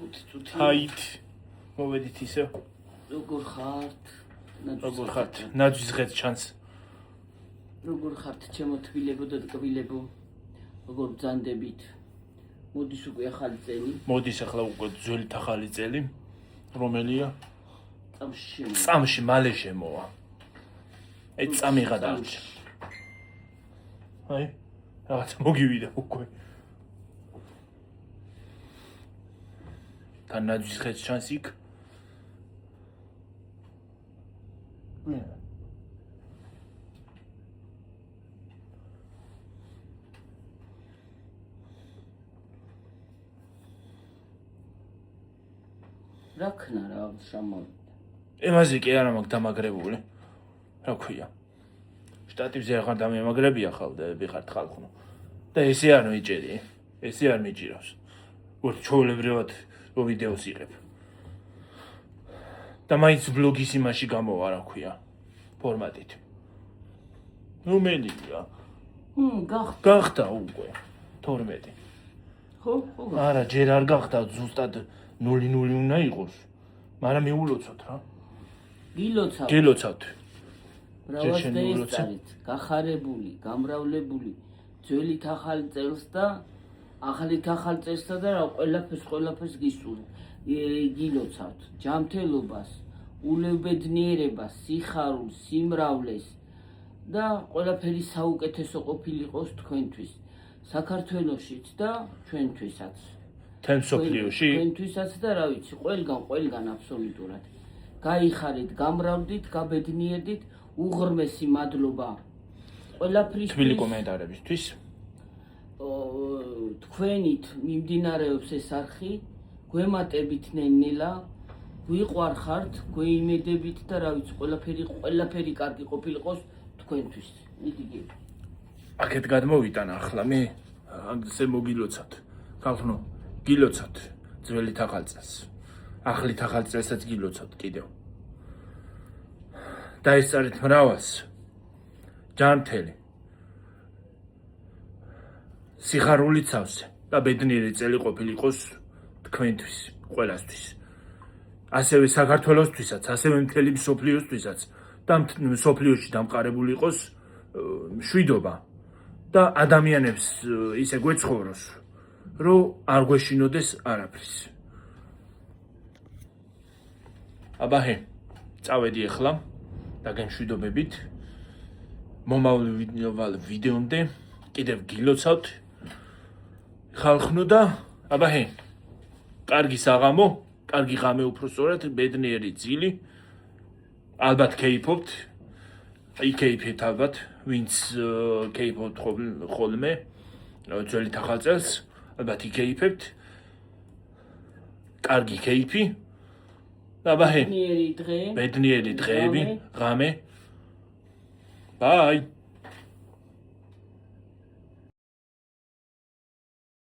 5 წუთი. ჰაით. მოვედით ისევ. როგორ ხართ? როგორ ხართ? ნაძვის ღეთ ჩანს. როგორ ხართ ჩემო თბილებო და ტკბილებო? როგორ ბრძანდებით? მოდის უკვე ახალი წელი. მოდის ახლა უკვე ძველი ახალი წელი. რომელია? წამში. წამში მალე შემოვა. აი წამიღა დარჩა. აი რაღაც მოგივიდა უკვე. თან ნაძვის ღეთ ჩანს იქ. რა ქნა რა შემოვიდა. ემაზე კი არა მაგ დამაგრებული. რა ქვია? შტატივზე აღარ დამემაგრებია ხალხი ვიღართ ხალხო. და ესე არ მიჭერი. ესე არ მიჭირავს. ვარ ჩოვლებრივად რო ვიდეოს იღებ. და მაინც ბლოგის იმაში გამოვა რა ქვია? ფორმატით. რომელია? გახდა უკვე 12. ხო? არა, ჯერ არ გახდა ზუსტად 0-0 უნდა იყოს. მაგრამ მიულოცოთ რა. გილოცავთ. ბრავაზდეისწარით, გახარებული, გამრავლებული, ძველით ახალ წელს და ახალით ახალ წელსა და რა ყველაფერს გილოცავთ. ჯანმრთელობას, ულებედნიერებას, სიხარულს, სიმრავლეს და ყველაფერი საუკეთესო ყოფილიყოს თქვენთვის. საქართველოშიც და ჩვენთვისაც. თემ სოფლიოში? ჩვენთვისაც და რა ვიცი, ყველგან აბსოლუტურად. გაიხარეთ, გამრავლდით, გაბედნიერდით, უღრმესი მადლობა ყველაფრის. თბილი კომენტარებისთვის. თქვენით მიმდინარეობს ეს არხი, გვემატებით ნელ-ნელა, გვიყვარხართ, გვეიმედებით და რა ვიცი, ყველაფერი კარგი ყოფილიყოს თქვენთვის. მიდიგი. აქეთ გადმოვიტან ახლა მე ამზე მოგილოცავთ. ხალხო, გილოცავთ ძველით ახალ წელს. ახლით ახალ წელსაც გილოცავთ კიდევ. დაესწარეთ მრავალს. ჯანმრთელი. სიხარულით სავსე და ბედნიერი წელი ყოფილიყოს თქვენთვის, ყველასთვის. ასევე საქართველოსთვისაც, ასევე მთელი მსოფლიოსთვისაც და მსოფლიოში დამყარებული იყოს მშვიდობა და ადამიანებს ისე გვეცხოვროს, რომ არ გვეშინოდეს არაფრის. აბაჰე, წავედი ახლა და გემშვიდობებით. მომავალ ვიდეომდე კიდევ გილოცავთ ხალხნო და აბაჰე, კარგი საღამო, კარგი ღამე უფრო სწორად, ბედნიერი ძილი. ალბათ კეიფობთ. იკეიფეთ ალბათ, ვინც კეიფობთ ხოლმე ძველით ახალ წელს, ალბათ იკეიფებთ. კარგი კეიფი. აბაჰე, ბედნიერი დღეები, ღამე. Bye.